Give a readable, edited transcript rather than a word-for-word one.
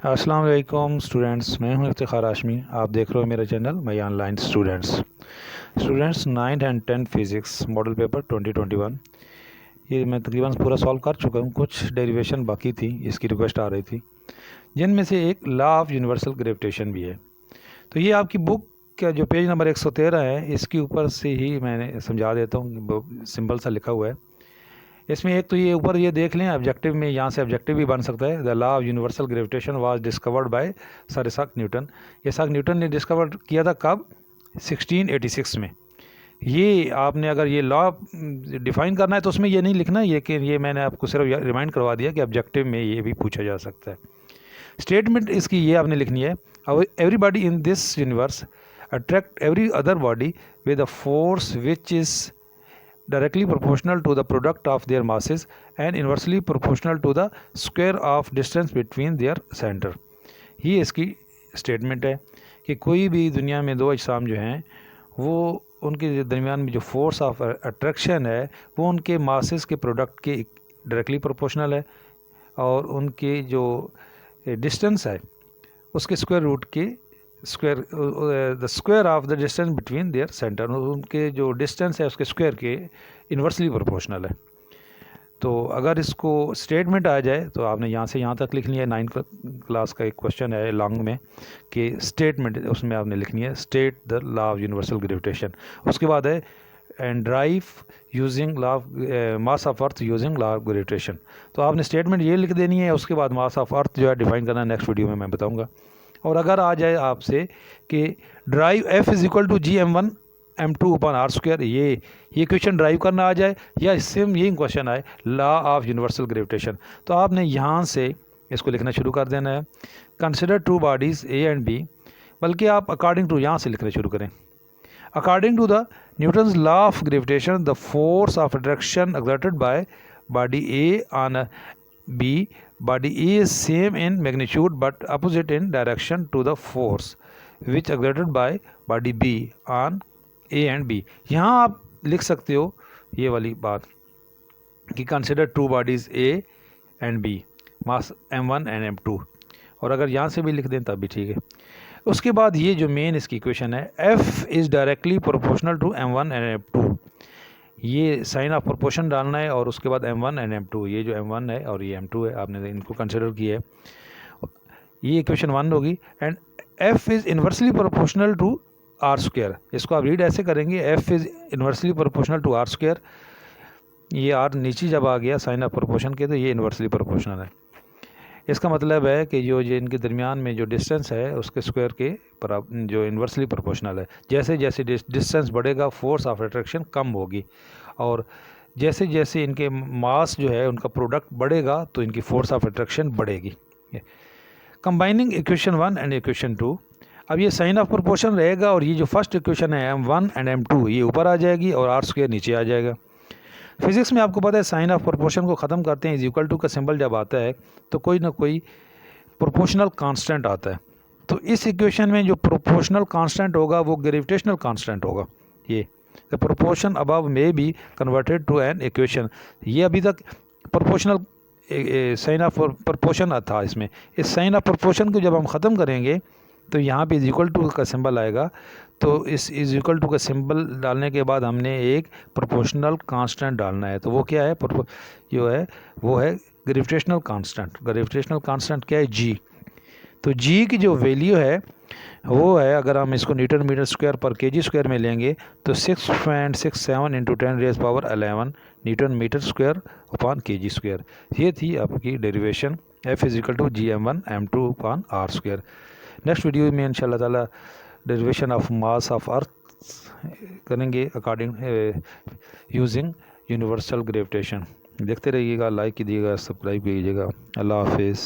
अस्सलाम वालेकुम स्टूडेंट्स, मैं हूं इफ्तिखार हाशमी। आप देख रहे हो मेरा चैनल मई online students 9th and 10th physics model paper 2021 ये मैं तकरीबन पूरा सॉल्व कर चुका हूं। कुछ डेरिवेशन बाकी थी, इसकी रिक्वेस्ट आ रही थी, जिनमें से एक लॉ ऑफ यूनिवर्सल ग्रेविटेशन भी है। तो ये आपकी बुक का जो पेज नंबर 113 है, इसके ऊपर से ही मैंने समझा देता हूँ। सिंपल सा लिखा हुआ है इसमें। एक तो ये ऊपर ये देख लें, ऑब्जेक्टिव में यहाँ से ऑब्जेक्टिव भी बन सकता है। The law of universal gravitation was discovered by sir Isaac Newton. Isaac Newton ने डिस्कवर किया था कब? 1686 में। ये आपने अगर ये लॉ डिफाइन करना है तो उसमें ये नहीं लिखना, ये कि ये मैंने आपको सिर्फ रिमाइंड करवा दिया कि ऑब्जेक्टिव में ये भी पूछा जा सकता है। स्टेटमेंट इसकी ये आपने लिखनी है, everybody in this universe attract every other body with a force which is directly proportional to the product of their masses and inversely proportional to the square of distance between their center। ये इसकी statement है कि कोई भी दुनिया में दो अजसाम जो हैं वो उनके दरमियान में जो फोर्स ऑफ अट्रैक्शन है वो उनके मासेस के प्रोडक्ट के डायरेक्टली प्रोपोर्शनल है, और उनके जो डिस्टेंस है उसके स्क्वायर रूट के the square of the distance between their centre, उनके जो डिस्टेंस है उसके स्क्वायर के इन्वर्सली प्रोपोर्शनल है। तो अगर इसको स्टेटमेंट आ जाए तो आपने यहाँ से यहाँ तक लिखनी है। 9th क्लास का एक क्वेश्चन है लॉन्ग में कि स्टेटमेंट, उसमें आपने लिखनी है state the law of universal gravitation. उसके बाद है and drive using law of mass of earth using law of gravitation. तो आपने स्टेटमेंट ये लिख देनी है, उसके बाद मास ऑफ अर्थ जो है डिफाइन करना नेक्स्ट वीडियो में मैं बताऊँगा। और अगर आ जाए आपसे कि derive F is equal to G m1 m2 R square, ये क्वेश्चन ड्राइव करना आ जाए, या सेम यही क्वेश्चन आए लॉ ऑफ यूनिवर्सल ग्रेविटेशन, तो आपने यहाँ से इसको लिखना शुरू कर देना है। Consider two bodies A and B, बल्कि आप अकॉर्डिंग टू यहाँ से लिखना शुरू करें। According to the Newton's law of gravitation the force of attraction exerted by body A on B, body A is same in magnitude but opposite in direction to the force which exerted by body B on A and B। यहाँ आप लिख सकते हो ये वाली बात कि consider two bodies A and B mass m1 and m2, और अगर यहाँ से भी लिख दें तब भी ठीक है। उसके बाद ये जो मेन इसकी इक्वेशन है F is directly proportional to m1 and m2, ये साइन ऑफ प्रोपोर्शन डालना है, और उसके बाद m1 एंड m2, ये जो m1 है और ये m2 है आपने इनको कंसिडर किया है। ये इक्वेशन 1 होगी। And f is inversely proportional to R square, इसको आप रीड ऐसे करेंगे f is inversely proportional to R square. ये आर नीचे जब आ गया साइन ऑफ प्रोपोर्शन के तो ये इन्वर्सली प्रोपोर्शनल है। इसका मतलब है कि जो इनके दरमियान में जो डिस्टेंस है उसके स्क्वायर के जो इन्वर्सली प्रोपोर्शनल है। जैसे जैसे डिस्टेंस बढ़ेगा फोर्स ऑफ अट्रैक्शन कम होगी, और जैसे जैसे इनके मास जो है उनका प्रोडक्ट बढ़ेगा तो इनकी फोर्स ऑफ अट्रैक्शन बढ़ेगी। कंबाइनिंग इक्वेशन 1 एंड इक्वेशन 2, अब ये साइन ऑफ प्रोपोर्शन रहेगा, और ये जो फर्स्ट इक्वेशन है m1 एंड m2 ये ऊपर आ जाएगी और आर स्क्वायर नीचे आ जाएगा। फिज़िक्स में आपको पता है साइन ऑफ प्रोपोर्शन को ख़त्म करते हैं, इज इक्वल टू का सिंबल जब आता है तो कोई ना कोई प्रोपोर्शनल कांस्टेंट आता है। तो इस इक्वेशन में जो प्रोपोर्शनल कांस्टेंट होगा वो ग्रेविटेशनल कांस्टेंट होगा। ये the proportion above may be converted to an equation. ये अभी तक प्रोपोर्शनल साइन ऑफ प्रोपोर्शन था इसमें। इस साइन ऑफ प्रोपोर्शन को जब हम ख़त्म करेंगे तो यहाँ पे इज इक्वल टू का सिंबल आएगा। तो इस इज इक्वल टू का सिंबल डालने के बाद हमने एक प्रोपोर्शनल कांस्टेंट डालना है। तो वो क्या है? जो है वो है ग्रेविटेशनल कांस्टेंट। ग्रेविटेशनल कांस्टेंट क्या है? जी। तो जी की जो वैल्यू है वो है, अगर हम इसको न्यूटन मीटर स्क्वायर पर केजी स्क्वायर में लेंगे तो 6.67 into 10⁻11 newton metre square upon KG square. ये थी आपकी derivation F is equal to GM1 M2 upon R square. Next video में इंशाल्लाह ताला derivation of mass of earth करेंगे अकॉर्डिंग यूजिंग यूनिवर्सल ग्रेविटेशन। देखते रहिएगा, लाइक कीजिएगा, सब्सक्राइब कीजिएगा। अल्लाह हाफिज़।